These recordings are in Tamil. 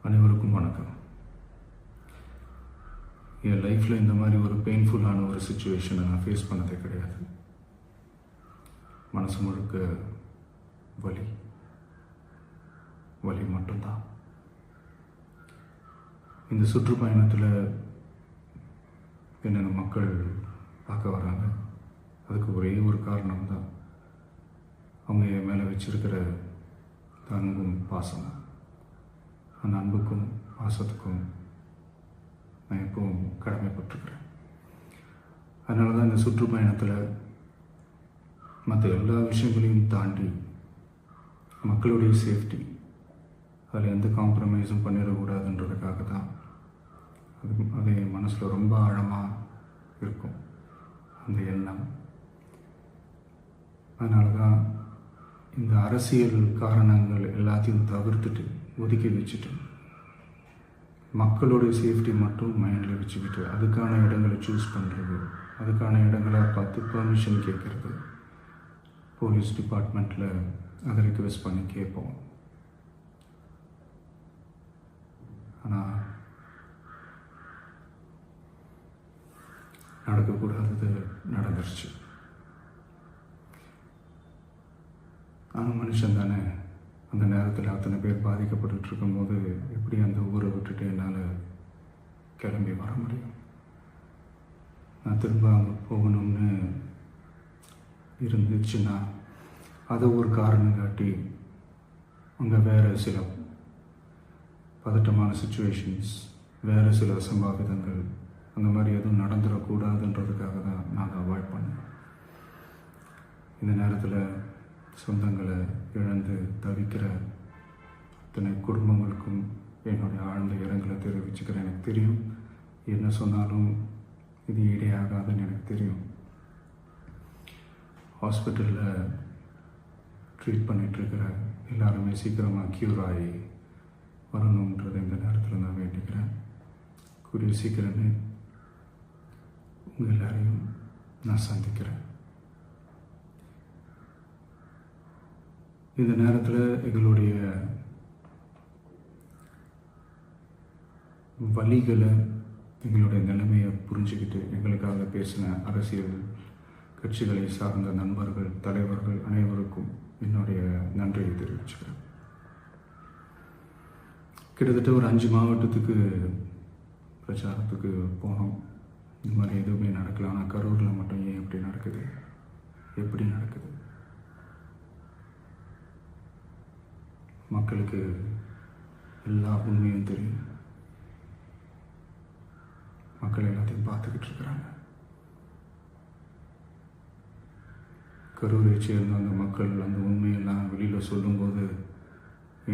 அனைவருக்கும் வணக்கம். என் லைஃப்பில் இந்த மாதிரி ஒரு பெயின்ஃபுல்லான ஒரு சுச்சுவேஷனை நான் ஃபேஸ் பண்ணதே கிடையாது. மனசு முழுக்க வலி வலி மட்டும்தான். இந்த சுற்றுப்பயணத்தில் என்னென்ன மக்கள் பார்க்க வராங்க, அதுக்கு ஒரே ஒரு காரணம் தான், அவங்க என் மேலே வச்சிருக்கிற அன்பும் பாசம். அந்த அன்புக்கும் பாசத்துக்கும் நான் எப்பவும் கடமைப்பட்டிருக்கிறேன். அதனால தான் இந்த சுற்றுப்பயணத்தில் மற்ற எல்லா விஷயங்களையும் தாண்டி மக்களுடைய சேஃப்டி, அதில் எந்த காம்ப்ரமைஸும் பண்ணிடக்கூடாதுன்றதுக்காக தான் அது என் மனசில் ரொம்ப ஆழமாக இருக்கும் அந்த எண்ணம். அதனால தான் இந்த அரசியல் காரணங்கள் எல்லாத்தையும் தவிர்த்துட்டு ஒதுக்கி வச்சுட்டு மக்களுடைய சேஃப்டி மட்டும் மைண்டில் வச்சுக்கிட்டு அதுக்கான இடங்களை சூஸ் பண்ணுறது, அதுக்கான இடங்களை பார்த்து பெர்மிஷன் கேட்குறது, போலீஸ் டிபார்ட்மெண்ட்டில் அதை ரிக்வெஸ்ட் பண்ணி கேட்போம். ஆனால் நடக்கக்கூடாதது நடந்துருச்சு. நானும் மனுஷன் தானே. அந்த நேரத்தில் அத்தனை பேர் பாதிக்கப்பட்டு இருக்கும்போது எப்படி அந்த ஊரை விட்டுட்டு என்னால் கிளம்பி வர முடியும்? நான் திரும்ப அங்கே போகணும்னு இருந்துச்சுன்னா அதை ஒரு காரணம் காட்டி அங்கே வேறு சில பதட்டமான சுச்சுவேஷன்ஸ், வேறு சில அசம்பாவிதங்கள் அந்த மாதிரி எதுவும் நடந்துடக்கூடாதுன்றதுக்காக தான் நான் அவாய்ட் பண்ணேன். இந்த நேரத்தில் சொந்தங்களை இழந்து தவிக்கிற அத்தனை குடும்பங்களுக்கும் என்னுடைய ஆழ்ந்த இரங்கலை தெரிவிச்சுக்கிறேன். எனக்கு தெரியும், என்ன சொன்னாலும் இது ஈடையாகாதுன்னு எனக்கு தெரியும். ஹாஸ்பிட்டலில் ட்ரீட் பண்ணிகிட்ருக்கிற எல்லாருமே சீக்கிரமாக க்யூர் ஆகி வரணுன்றதை இந்த நேரத்தில் நான் வேண்டிக்கிறேன். கூடிய சீக்கிரமே உங்கள் எல்லாரையும் நான் சந்திக்கிறேன். இந்த நேரத்தில் எங்களுடைய வலிகளை, எங்களுடைய நிலைமையை புரிஞ்சுக்கிட்டு எங்களுக்காக பேசின அரசியல் கட்சிகளை சார்ந்த நண்பர்கள், தலைவர்கள் அனைவருக்கும் என்னுடைய நன்றியை தெரிவிச்சுக்கிறேன். கிட்டத்தட்ட ஒரு 5 மாவட்டத்துக்கு பிரச்சாரத்துக்கு போனோம். இந்த மாதிரி எதுவுமே நடக்கல. ஆனால் கரூரில் மட்டும் ஏன் எப்படி நடக்குது, எப்படி நடக்குது? மக்களுக்கு எல்லா உண்மையும் தெரியும். மக்கள் எல்லாத்தையும் பார்த்துக்கிட்டு இருக்கிறாங்க. கரூரை சேர்ந்த அந்த மக்கள் அந்த உண்மையெல்லாம் வெளியில் சொல்லும்போது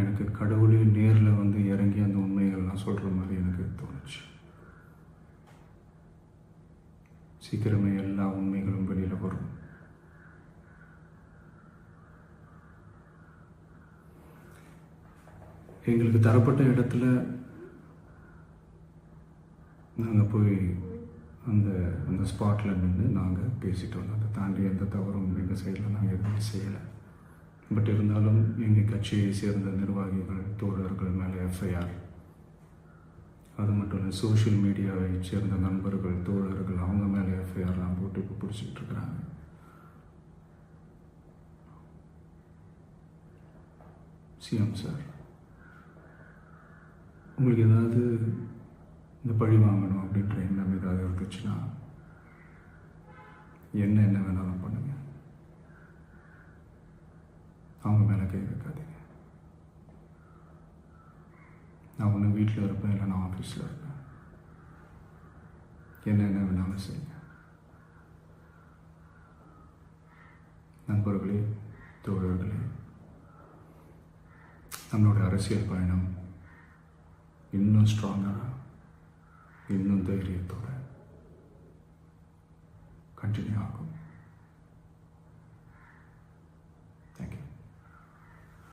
எனக்கு கடவுளே நேரில் வந்து இறங்கி அந்த உண்மைகள்லாம் சொல்கிற மாதிரி எனக்கு தோணுச்சு. சீக்கிரமே எல்லா உண்மைகளும் வெளியில் வரும். எங்களுக்கு தரப்பட்ட இடத்துல நாங்கள் போய் அந்த ஸ்பாட்டில் நின்று நாங்கள் பேசிட்டு வந்தோம். அதை தாண்டி எந்த தவறும் எங்கள் சைடில் நாங்கள் எதுவும் செய்யலை. பட் இருந்தாலும் எங்கள் கட்சியை சேர்ந்த நிர்வாகிகள், தோழர்கள் மேலே எஃப்ஐஆர், அது மட்டும் இல்லை சோஷியல் மீடியாவை சேர்ந்த நண்பர்கள், தோழர்கள் அவங்க மேலே எஃப்ஐஆர்லாம் போட்டு இப்போ பிடிச்சிக்கிட்டு இருக்கிறாங்க. சிஎம் சார், உங்களுக்கு ஏதாவது இந்த பழி வாங்கணும் அப்படின்ற எண்ணம் ஏதாவது இருந்துச்சுன்னா என்ன வேணாலும் பண்ணுங்க. அவங்க மேலே கை வைக்காதீங்க. நான் ஒன்று வீட்டில் இருப்பேன், இல்லை நான் ஆஃபீஸில் இருப்பேன். என்ன வேணாலும் செய்யுங்க. நண்பர்களே, தோழர்களே, நம்மளோட அரசியல் பயணம் இன்னும் ஸ்ட்ராங்கராக, இன்னும் தைரியத்தோட கண்டினியூ ஆகும்.